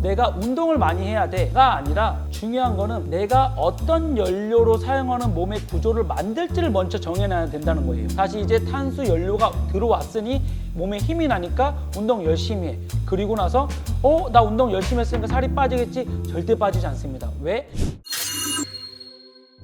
내가 운동을 많이 해야 돼가 아니라 중요한 거는 내가 어떤 연료로 사용하는 몸의 구조를 만들지를 먼저 정해놔야 된다는 거예요. 다시 이제 탄수 연료가 들어왔으니 몸에 힘이 나니까 운동 열심히 해. 그리고 나서 나 운동 열심히 했으니까 살이 빠지겠지? 절대 빠지지 않습니다. 왜?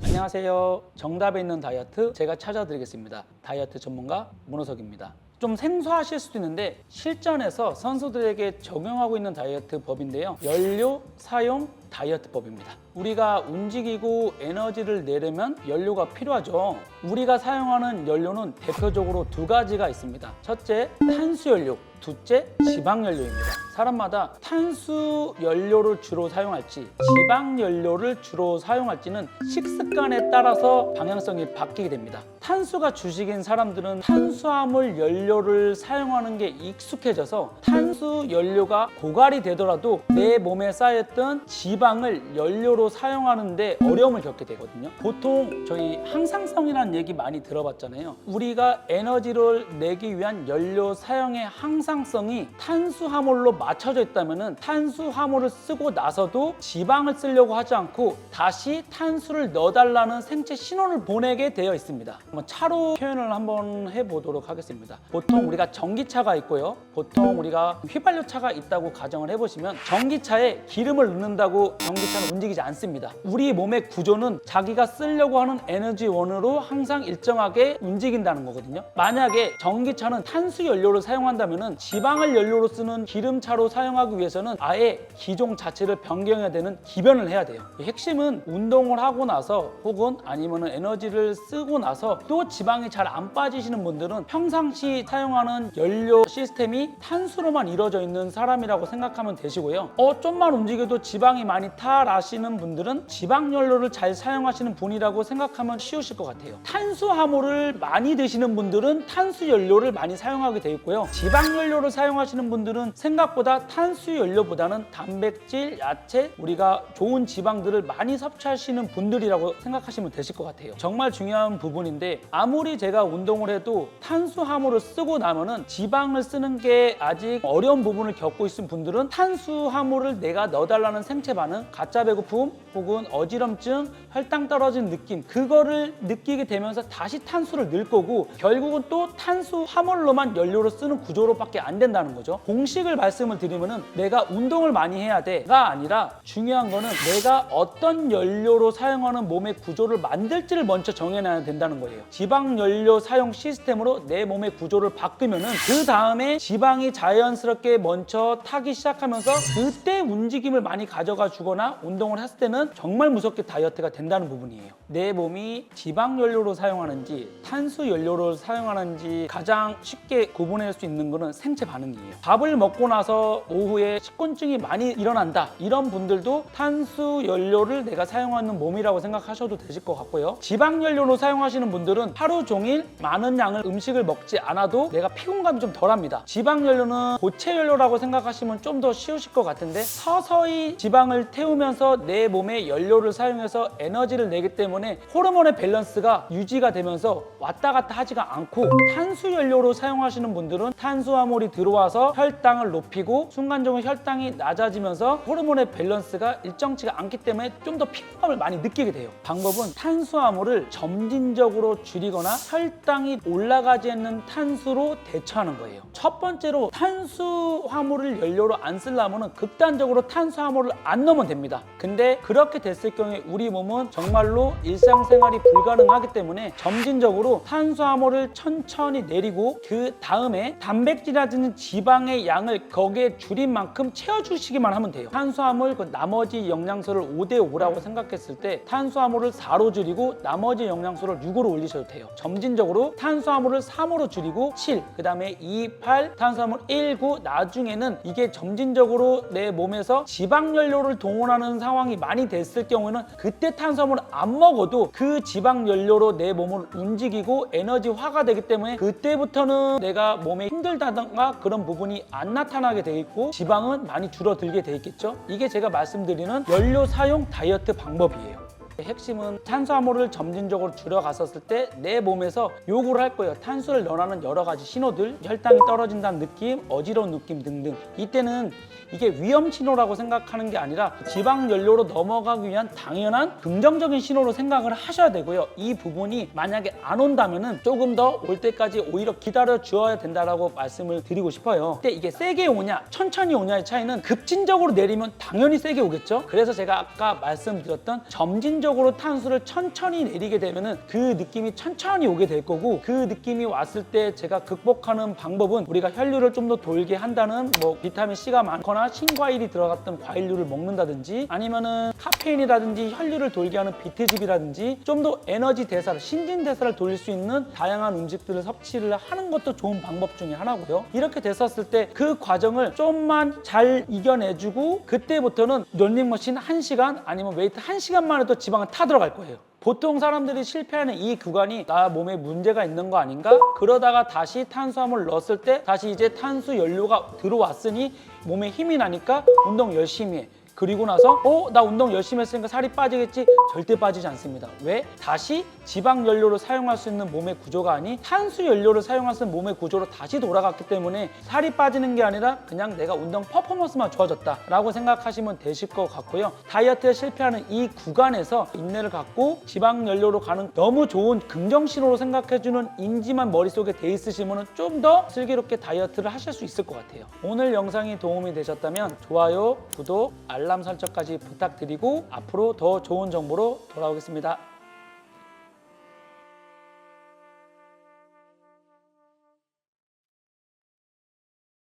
안녕하세요. 정답에 있는 다이어트 제가 찾아드리겠습니다. 다이어트 전문가 문호석입니다. 좀 생소하실 수도 있는데 실전에서 선수들에게 적용하고 있는 다이어트 법인데요. 연료 사용 다이어트 법입니다. 우리가 움직이고 에너지를 내려면 연료가 필요하죠. 우리가 사용하는 연료는 대표적으로 두 가지가 있습니다. 첫째, 탄수연료. 둘째, 지방연료입니다. 사람마다 탄수연료를 주로 사용할지 지방연료를 주로 사용할지는 식습관에 따라서 방향성이 바뀌게 됩니다. 탄수가 주식인 사람들은 탄수화물 연료를 사용하는 게 익숙해져서 탄수연료가 고갈이 되더라도 내 몸에 쌓였던 지방을 연료로 사용하는데 어려움을 겪게 되거든요. 보통 저희 항상성이라는 얘기 많이 들어봤잖아요. 우리가 에너지를 내기 위한 연료 사용의 항상성이 탄수화물로 맞춰져 있다면 탄수화물을 쓰고 나서도 지방을 쓰려고 하지 않고 다시 탄수를 넣어달라는 생체 신호를 보내게 되어 있습니다. 차로 표현을 한번 해보도록 하겠습니다. 보통 우리가 전기차가 있고요. 보통 우리가 휘발유차가 있다고 가정을 해보시면 전기차에 기름을 넣는다고 전기차는 움직이지 않습니다. 우리 몸의 구조는 자기가 쓰려고 하는 에너지원으로 항상 일정하게 움직인다는 거거든요. 만약에 전기차는 탄수 연료를 사용한다면 지방을 연료로 쓰는 기름차로 사용하기 위해서는 아예 기종 자체를 변경해야 되는 기변을 해야 돼요. 핵심은 운동을 하고 나서 혹은 아니면 에너지를 쓰고 나서 또 지방이 잘 안 빠지시는 분들은 평상시 사용하는 연료 시스템이 탄수로만 이루어져 있는 사람이라고 생각하면 되시고요. 좀만 움직여도 지방이 많이 타라시는 분들은 지방 연료를 잘 사용하시는 분이라고 생각하면 쉬우실 것 같아요. 탄수화물을 많이 드시는 분들은 탄수 연료를 많이 사용하게 되어 있고요. 지방 연료를 사용하시는 분들은 생각보다 탄수 연료보다는 단백질, 야채, 우리가 좋은 지방들을 많이 섭취하시는 분들이라고 생각하시면 되실 것 같아요. 정말 중요한 부분인데 아무리 제가 운동을 해도 탄수화물을 쓰고 나면은 지방을 쓰는 게 아직 어려운 부분을 겪고 있는 분들은 탄수화물을 내가 넣어달라는 생체 반응, 가짜 배고픔 혹은 어지럼증, 혈당 떨어진 느낌 그거를 느끼게 되면서 다시 탄수를 넣을 거고 결국은 또 탄수화물로만 연료로 쓰는 구조로밖에 안 된다는 거죠. 공식을 말씀을 드리면은 내가 운동을 많이 해야 돼가 아니라 중요한 거는 내가 어떤 연료로 사용하는 몸의 구조를 만들지를 먼저 정해놔야 된다는 거예요. 지방 연료 사용 시스템으로 내 몸의 구조를 바꾸면은 그 다음에 지방이 자연스럽게 먼저 타기 시작하면서 그때 움직임을 많이 가져가 주거나 운동을 했을 때는 정말 무섭게 다이어트가 된다는 부분이에요. 내 몸이 지방 연료로 사용하는지 탄수 연료를 사용하는지 가장 쉽게 구분할 수 있는 거는 생체 반응이에요. 밥을 먹고 나서 오후에 식곤증이 많이 일어난다 이런 분들도 탄수 연료를 내가 사용하는 몸이라고 생각하셔도 되실 것 같고요. 지방 연료로 사용하시는 분들은 하루 종일 많은 양을 음식을 먹지 않아도 내가 피곤감이 좀 덜합니다. 지방 연료는 고체 연료라고 생각하시면 좀 더 쉬우실 것 같은데 서서히 지방을 태우면서 내 몸에 연료를 사용해서 에너지를 내기 때문에 호르몬의 밸런스가 유지가 되면서 왔다 갔다 하지가 않고 탄수 연료로 사용하시는 분들은 탄수화물이 들어와서 혈당을 높이고 순간적으로 혈당이 낮아지면서 호르몬의 밸런스가 일정치가 않기 때문에 좀 더 피곤감을 많이 느끼게 돼요. 방법은 탄수화물을 점진적으로 줄이거나 혈당이 올라가지 않는 탄수로 대처하는 거예요. 첫 번째로 탄수화물을 연료로 안 쓰려면 극단적으로 탄수화물을 안 넣으면 됩니다. 근데 그렇게 됐을 경우에 우리 몸은 정말로 일상생활이 불가능하기 때문에 점진적으로 탄수화물을 천천히 내리고 그 다음에 단백질이라든지 지방의 양을 거기에 줄인 만큼 채워주시기만 하면 돼요. 탄수화물 그 나머지 영양소를 5대5라고 생각했을 때 탄수화물을 4로 줄이고 나머지 영양소를 6으로 올리셔도 돼요. 점진적으로 탄수화물을 3으로 줄이고 7, 그 다음에 2, 8, 탄수화물 1, 9 나중에는 이게 점진적으로 내 몸에서 지방연료를 동원하는 상황이 많이 됐을 경우에는 그때 탄수화물을 안 먹어도 그 지방연료로 내 몸을 움직이고 에너지화가 되기 때문에 그때부터는 내가 몸에 힘들다던가 그런 부분이 안 나타나게 돼 있고 지방은 많이 줄어들게 돼 있겠죠. 이게 제가 말씀드리는 연료 사용 다이어트 방법이에요. 핵심은 탄수화물을 점진적으로 줄여갔었을 때 내 몸에서 요구를 할 거예요. 탄수를 연하는 여러 가지 신호들, 혈당이 떨어진다는 느낌, 어지러운 느낌 등등. 이때는 이게 위험 신호라고 생각하는 게 아니라 지방 연료로 넘어가기 위한 당연한 긍정적인 신호로 생각을 하셔야 되고요. 이 부분이 만약에 안 온다면은 조금 더 올 때까지 오히려 기다려 주어야 된다라고 말씀을 드리고 싶어요. 근데 이게 세게 오냐 천천히 오냐의 차이는 급진적으로 내리면 당연히 세게 오겠죠. 그래서 제가 아까 말씀드렸던 점진적으로 탄수를 천천히 내리게 되면은 그 느낌이 천천히 오게 될 거고, 그 느낌이 왔을 때 제가 극복하는 방법은 우리가 혈류를 좀 더 돌게 한다는 뭐 비타민 C가 많거나 신과일이 들어갔던 과일류를 먹는다든지, 아니면은 카페인이라든지 혈류를 돌게 하는 비트즙이라든지 좀 더 에너지 대사를, 신진 대사를 돌릴 수 있는 다양한 음식들을 섭취를 하는 것도 좋은 방법 중에 하나고요. 이렇게 됐었을 때 그 과정을 좀만 잘 이겨내주고 그때부터는 런닝머신 1시간 아니면 웨이트 1시간만 해도 지방은 타 들어갈 거예요. 보통 사람들이 실패하는 이 구간이 나 몸에 문제가 있는 거 아닌가? 그러다가 다시 탄수화물 넣었을 때 다시 이제 탄수 연료가 들어왔으니 몸에 힘이 나니까 운동 열심히 해. 그리고 나서 나 운동 열심히 했으니까 살이 빠지겠지? 절대 빠지지 않습니다. 왜? 다시 지방 연료를 사용할 수 있는 몸의 구조가 아닌 탄수 연료를 사용할 수 있는 몸의 구조로 다시 돌아갔기 때문에 살이 빠지는 게 아니라 그냥 내가 운동 퍼포먼스만 좋아졌다 라고 생각하시면 되실 것 같고요. 다이어트에 실패하는 이 구간에서 인내를 갖고 지방 연료로 가는 너무 좋은 긍정 신호로 생각해주는 인지만 머릿속에 돼 있으시면 좀 더 슬기롭게 다이어트를 하실 수 있을 것 같아요. 오늘 영상이 도움이 되셨다면 좋아요, 구독, 알람 설정까지 부탁드리고 앞으로 더 좋은 정보로 돌아오겠습니다.